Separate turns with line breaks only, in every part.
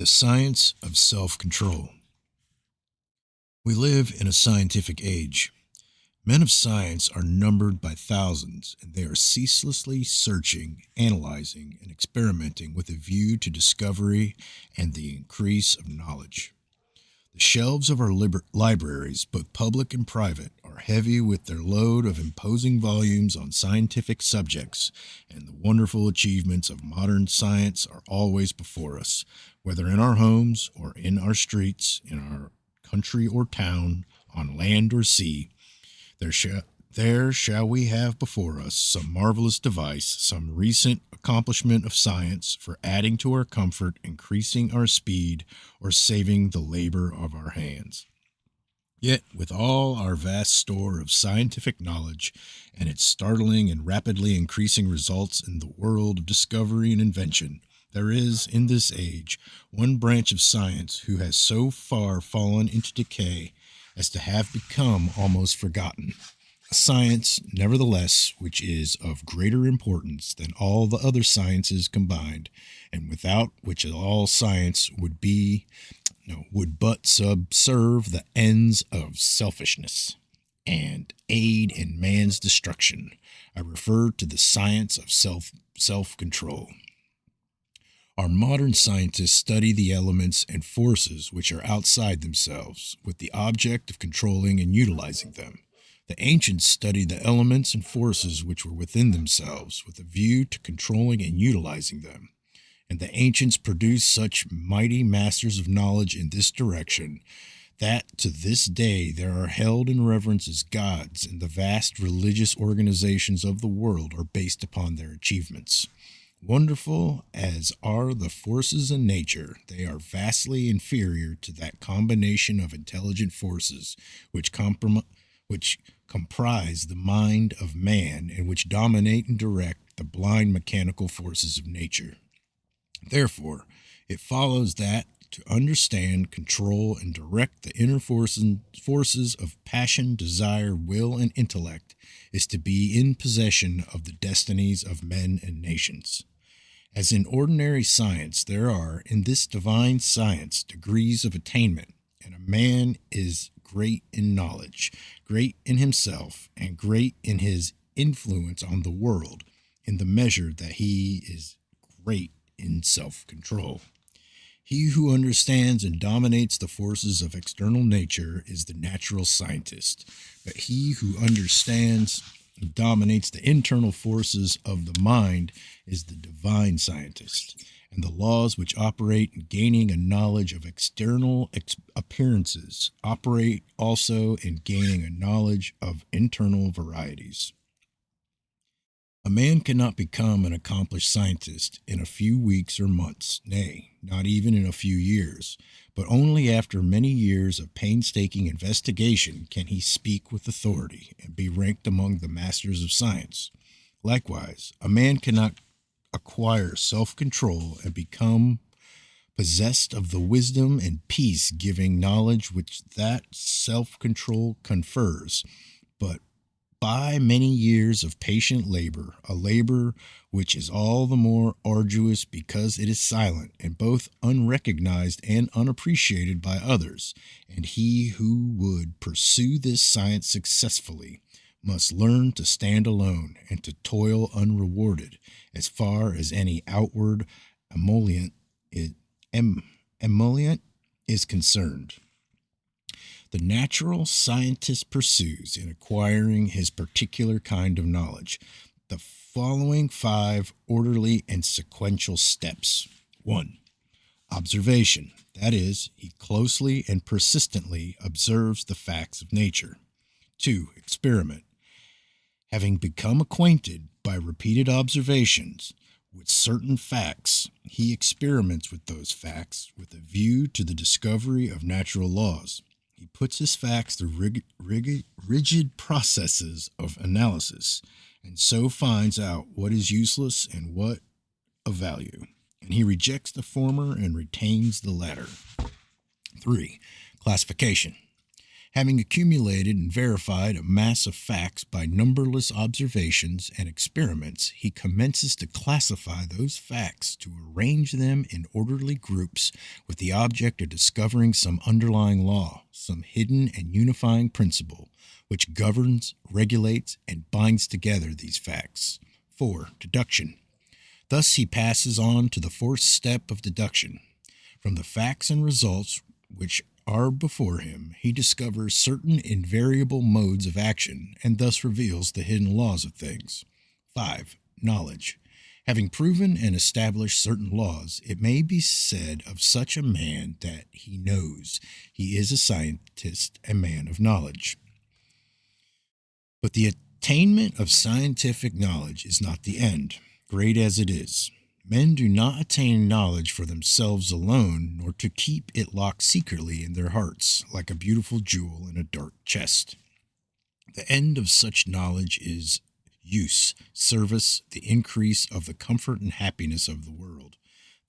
The science of self-control. We live in a scientific age. Men of science are numbered by thousands, and they are ceaselessly searching, analyzing, and experimenting with a view to discovery and the increase of knowledge. The shelves of our libraries, both public and private, are heavy with their load of imposing volumes on scientific subjects, and the wonderful achievements of modern science are always before us, whether in our homes or in our streets, in our country or town, on land or sea. There, there shall we have before us some marvelous device, some recent accomplishment of science for adding to our comfort, increasing our speed, or saving the labor of our hands. Yet, with all our vast store of scientific knowledge and its startling and rapidly increasing results in the world of discovery and invention, there is, in this age, one branch of science who has so far fallen into decay as to have become almost forgotten. A science, nevertheless, which is of greater importance than all the other sciences combined, and without which all science would but subserve the ends of selfishness and aid in man's destruction. I refer to the science of self-control. Our modern scientists study the elements and forces which are outside themselves, with the object of controlling and utilizing them. The ancients studied the elements and forces which were within themselves, with a view to controlling and utilizing them. And the ancients produced such mighty masters of knowledge in this direction that to this day there are held in reverence as gods, and the vast religious organizations of the world are based upon their achievements. Wonderful as are the forces in nature, they are vastly inferior to that combination of intelligent forces which comprise the mind of man and which dominate and direct the blind mechanical forces of nature. Therefore, it follows that to understand, control, and direct the inner forces of passion, desire, will, and intellect is to be in possession of the destinies of men and nations. As in ordinary science, there are, in this divine science, degrees of attainment, and a man is great in knowledge, great in himself, and great in his influence on the world, in the measure that he is great in self-control. He who understands and dominates the forces of external nature is the natural scientist, but he who understands and dominates the internal forces of the mind is the divine scientist, and the laws which operate in gaining a knowledge of external appearances operate also in gaining a knowledge of internal varieties. A man cannot become an accomplished scientist in a few weeks or months, nay, not even in a few years, but only after many years of painstaking investigation can he speak with authority and be ranked among the masters of science. Likewise, a man cannot acquire self-control and become possessed of the wisdom and peace-giving knowledge which that self-control confers, but by many years of patient labor, a labor which is all the more arduous because it is silent and both unrecognized and unappreciated by others, and he who would pursue this science successfully must learn to stand alone and to toil unrewarded as far as any outward emollient is concerned. The natural scientist pursues in acquiring his particular kind of knowledge the following 5 orderly and sequential steps. 1. Observation. That is, he closely and persistently observes the facts of nature. 2. Experiment. Having become acquainted by repeated observations with certain facts, he experiments with those facts with a view to the discovery of natural laws. He puts his facts through rigid processes of analysis, and so finds out what is useless and what of value, and he rejects the former and retains the latter. 3. Classification. Having accumulated and verified a mass of facts by numberless observations and experiments, he commences to classify those facts, to arrange them in orderly groups with the object of discovering some underlying law, some hidden and unifying principle, which governs, regulates, and binds together these facts. 4. Deduction. Thus he passes on to the fourth step of deduction. From the facts and results which are before him, he discovers certain invariable modes of action and thus reveals the hidden laws of things. 5. Knowledge. Having proven and established certain laws, it may be said of such a man that he knows. He is a scientist, a man of knowledge. But the attainment of scientific knowledge is not the end, great as it is. Men do not attain knowledge for themselves alone, nor to keep it locked secretly in their hearts, like a beautiful jewel in a dark chest. The end of such knowledge is use, service, the increase of the comfort and happiness of the world.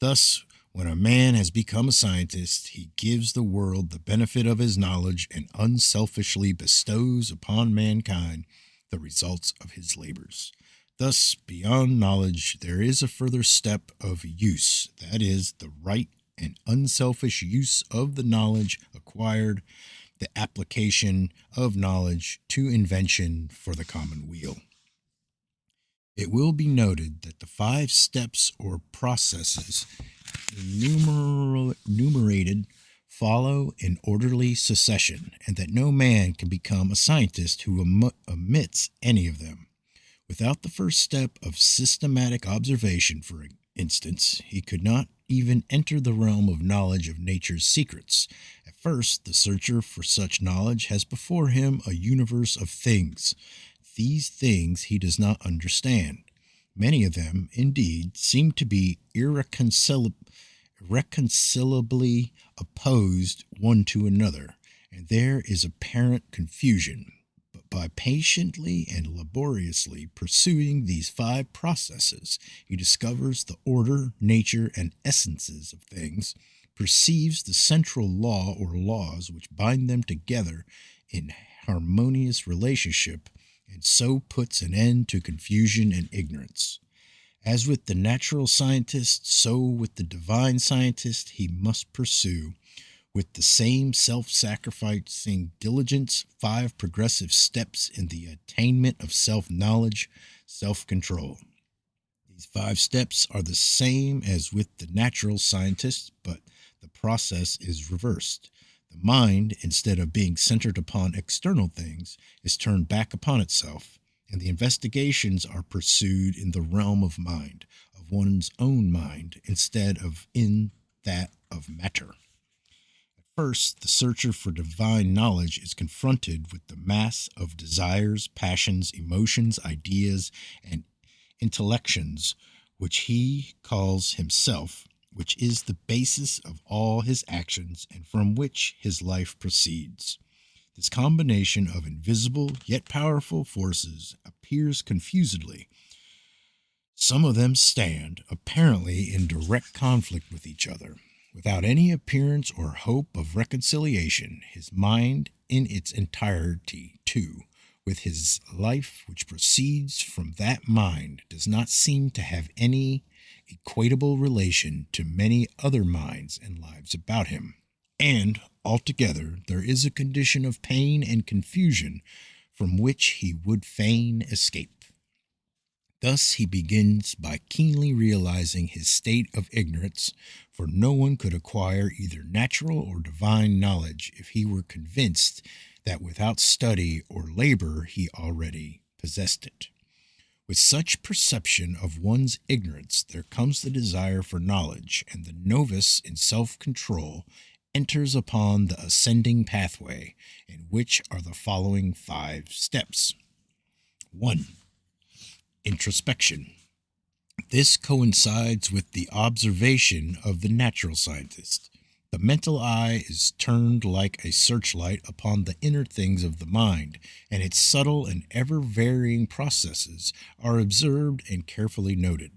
Thus, when a man has become a scientist, he gives the world the benefit of his knowledge and unselfishly bestows upon mankind the results of his labors. Thus, beyond knowledge, there is a further step of use, that is, the right and unselfish use of the knowledge acquired, the application of knowledge to invention for the common weal. It will be noted that the 5 steps or processes enumerated follow in orderly succession, and that no man can become a scientist who omits any of them. Without the first step of systematic observation, for instance, he could not even enter the realm of knowledge of nature's secrets. At first, the searcher for such knowledge has before him a universe of things. These things he does not understand. Many of them, indeed, seem to be irreconcilably opposed one to another, and there is apparent confusion. But by patiently and laboriously pursuing these 5 processes, he discovers the order, nature, and essences of things, perceives the central law or laws which bind them together in harmonious relationship, and so puts an end to confusion and ignorance. As with the natural scientist, so with the divine scientist, he must pursue, with the same self-sacrificing diligence, 5 progressive steps in the attainment of self-knowledge, self-control. These 5 steps are the same as with the natural scientist, but the process is reversed. The mind, instead of being centered upon external things, is turned back upon itself, and the investigations are pursued in the realm of mind, of one's own mind, instead of in that of matter. At first, the searcher for divine knowledge is confronted with the mass of desires, passions, emotions, ideas, and intellections, which he calls himself, which is the basis of all his actions and from which his life proceeds. This combination of invisible yet powerful forces appears confusedly. Some of them stand, apparently in direct conflict with each other. Without any appearance or hope of reconciliation, his mind in its entirety, too, with his life which proceeds from that mind, does not seem to have any equatable relation to many other minds and lives about him. And, altogether, there is a condition of pain and confusion from which he would fain escape. Thus he begins by keenly realizing his state of ignorance, for no one could acquire either natural or divine knowledge if he were convinced that without study or labor he already possessed it. With such perception of one's ignorance, there comes the desire for knowledge, and the novice in self-control enters upon the ascending pathway, in which are the following 5 steps. 1. Introspection. This coincides with the observation of the natural scientist. The mental eye is turned like a searchlight upon the inner things of the mind, and its subtle and ever-varying processes are observed and carefully noted.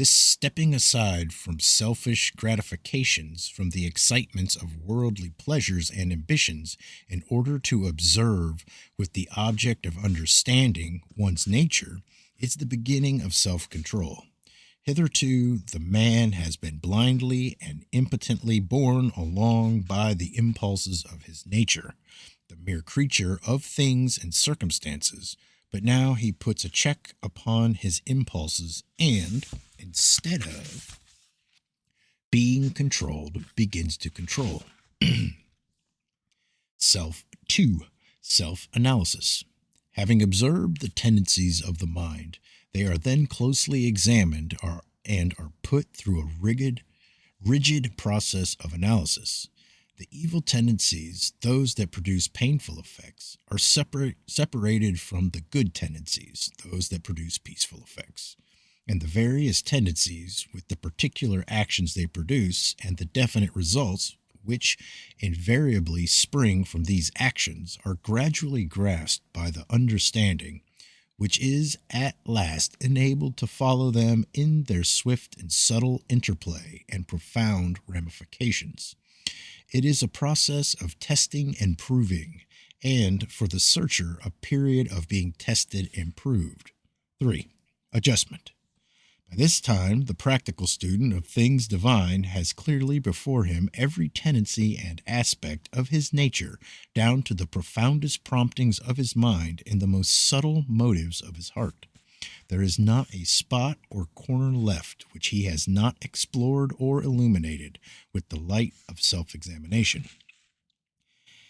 This stepping aside from selfish gratifications, from the excitements of worldly pleasures and ambitions, in order to observe with the object of understanding one's nature, is the beginning of self control. Hitherto, the man has been blindly and impotently borne along by the impulses of his nature, the mere creature of things and circumstances. But now he puts a check upon his impulses and, instead of being controlled, begins to control. Self 2. Self analysis. Having observed the tendencies of the mind, they are then closely examined and are put through a rigid process of analysis. The evil tendencies, those that produce painful effects, are separated from the good tendencies, those that produce peaceful effects. And the various tendencies, with the particular actions they produce and the definite results which invariably spring from these actions, are gradually grasped by the understanding, which is at last enabled to follow them in their swift and subtle interplay and profound ramifications. It is a process of testing and proving, and for the searcher, a period of being tested and proved. 3. Adjustment. By this time, the practical student of things divine has clearly before him every tendency and aspect of his nature, down to the profoundest promptings of his mind and the most subtle motives of his heart. There is not a spot or corner left which he has not explored or illuminated with the light of self-examination.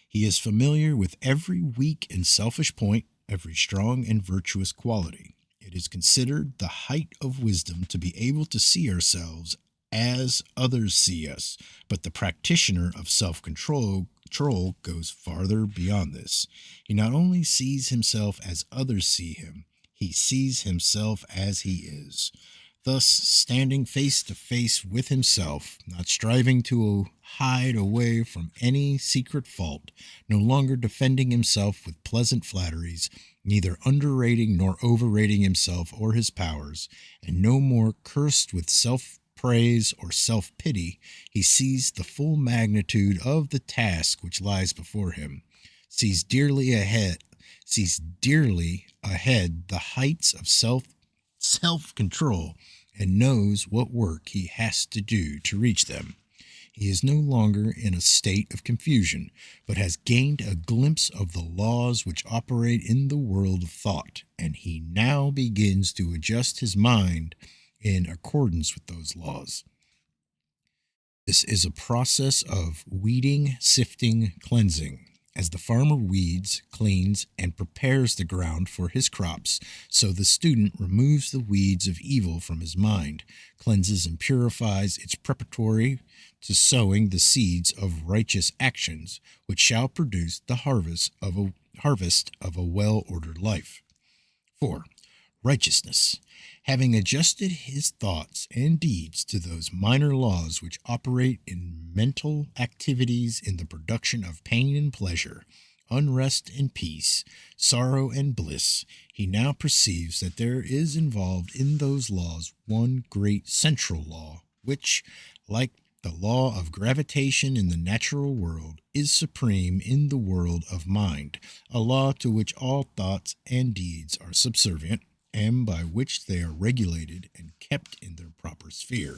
He is familiar with every weak and selfish point, every strong and virtuous quality. It is considered the height of wisdom to be able to see ourselves as others see us, but the practitioner of self-control goes farther beyond this. He not only sees himself as others see him, he sees himself as he is. Thus, standing face to face with himself, not striving to hide away from any secret fault, no longer defending himself with pleasant flatteries, neither underrating nor overrating himself or his powers, and no more cursed with self-praise or self-pity, he sees the full magnitude of the task which lies before him, sees dearly ahead the heights of self-control, and knows what work he has to do to reach them. He is no longer in a state of confusion, but has gained a glimpse of the laws which operate in the world of thought, and he now begins to adjust his mind in accordance with those laws. This is a process of weeding, sifting, cleansing. As the farmer weeds, cleans, and prepares the ground for his crops, so the student removes the weeds of evil from his mind, cleanses and purifies its preparatory to sowing the seeds of righteous actions, which shall produce the harvest of a well-ordered life. 4. Righteousness. Having adjusted his thoughts and deeds to those minor laws which operate in mental activities in the production of pain and pleasure, unrest and peace, sorrow and bliss, he now perceives that there is involved in those laws one great central law, which, like the law of gravitation in the natural world, is supreme in the world of mind, a law to which all thoughts and deeds are subservient, and by which they are regulated and kept in their proper sphere.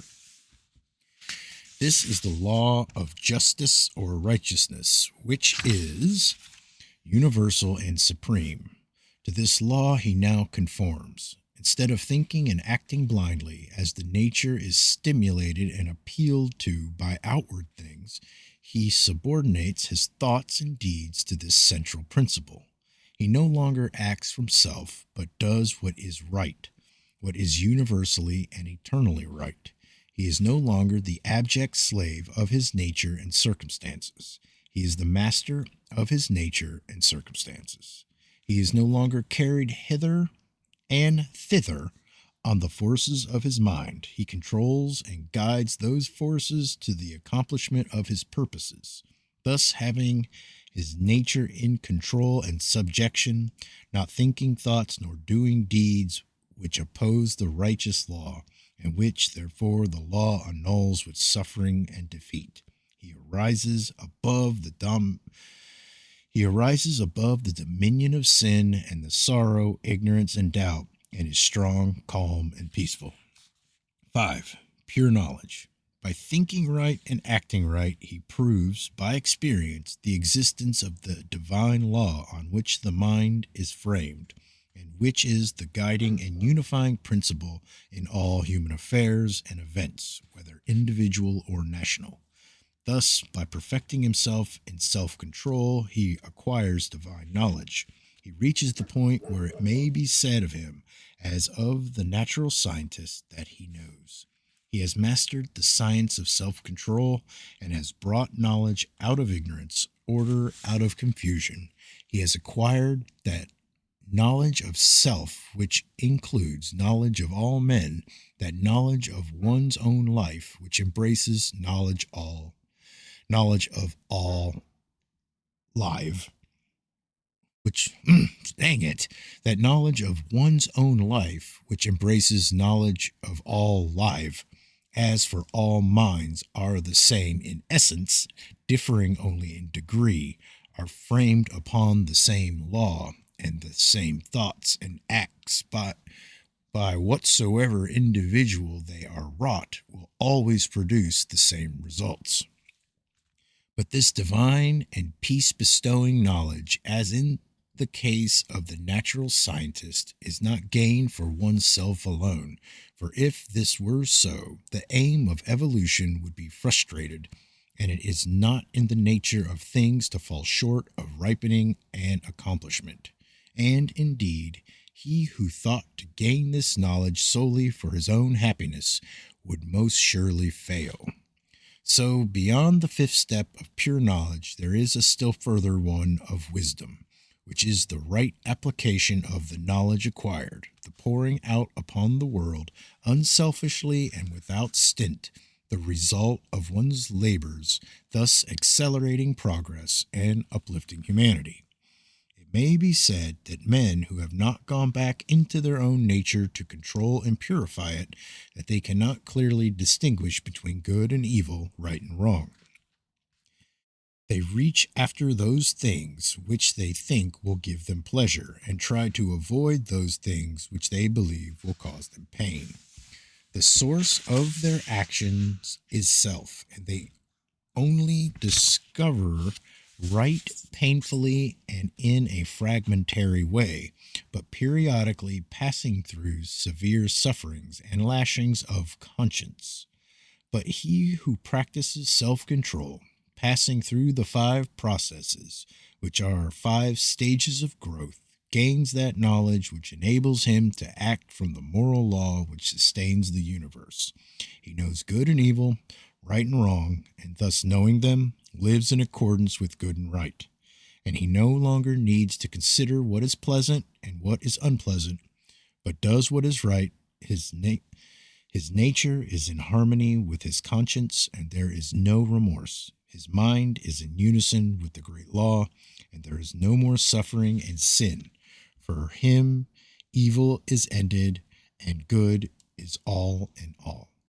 This is the law of justice or righteousness, which is universal and supreme. To this law he now conforms. Instead of thinking and acting blindly, as the nature is stimulated and appealed to by outward things, he subordinates his thoughts and deeds to this central principle. He no longer acts from self, but does what is right, what is universally and eternally right. He is no longer the abject slave of his nature and circumstances. He is the master of his nature and circumstances. He is no longer carried hither and thither on the forces of his mind. He controls and guides those forces to the accomplishment of his purposes. Thus, having his nature in control and subjection, not thinking thoughts nor doing deeds which oppose the righteous law, and which therefore the law annuls with suffering and defeat. He arises above the dominion of sin and the sorrow, ignorance, and doubt, and is strong, calm, and peaceful. 5. Pure knowledge. By thinking right and acting right, he proves, by experience, the existence of the divine law on which the mind is framed, and which is the guiding and unifying principle in all human affairs and events, whether individual or national. Thus, by perfecting himself in self control, he acquires divine knowledge. He reaches the point where it may be said of him, as of the natural scientist, that he knows. He has mastered the science of self control and has brought knowledge out of ignorance, order out of confusion. He has acquired that knowledge of self which includes knowledge of all men, that knowledge of one's own life which embraces knowledge of all live, which, dang it, that knowledge of one's own life, which embraces knowledge of all live, as for all minds are the same in essence, differing only in degree, are framed upon the same law, and the same thoughts and acts, but by whatsoever individual they are wrought, will always produce the same results. But this divine and peace bestowing knowledge, as in the case of the natural scientist, is not gained for oneself alone, for if this were so, the aim of evolution would be frustrated, and it is not in the nature of things to fall short of ripening and accomplishment. And indeed, he who thought to gain this knowledge solely for his own happiness would most surely fail. So, beyond the fifth step of pure knowledge, there is a still further one of wisdom, which is the right application of the knowledge acquired, the pouring out upon the world, unselfishly and without stint, the result of one's labors, thus accelerating progress and uplifting humanity. It may be said that men who have not gone back into their own nature to control and purify it, that they cannot clearly distinguish between good and evil, right and wrong. They reach after those things which they think will give them pleasure, and try to avoid those things which they believe will cause them pain. The source of their actions is self, and they only discover right painfully and in a fragmentary way, but periodically passing through severe sufferings and lashings of conscience. But he who practices self control, passing through the 5 processes, which are 5 stages of growth, gains that knowledge which enables him to act from the moral law which sustains the universe. He knows good and evil, right and wrong, and thus knowing them, lives in accordance with good and right. And he no longer needs to consider what is pleasant and what is unpleasant, but does what is right. His nature is in harmony with his conscience, and there is no remorse. His mind is in unison with the great law, and there is no more suffering and sin. For him, evil is ended, and good is all in all.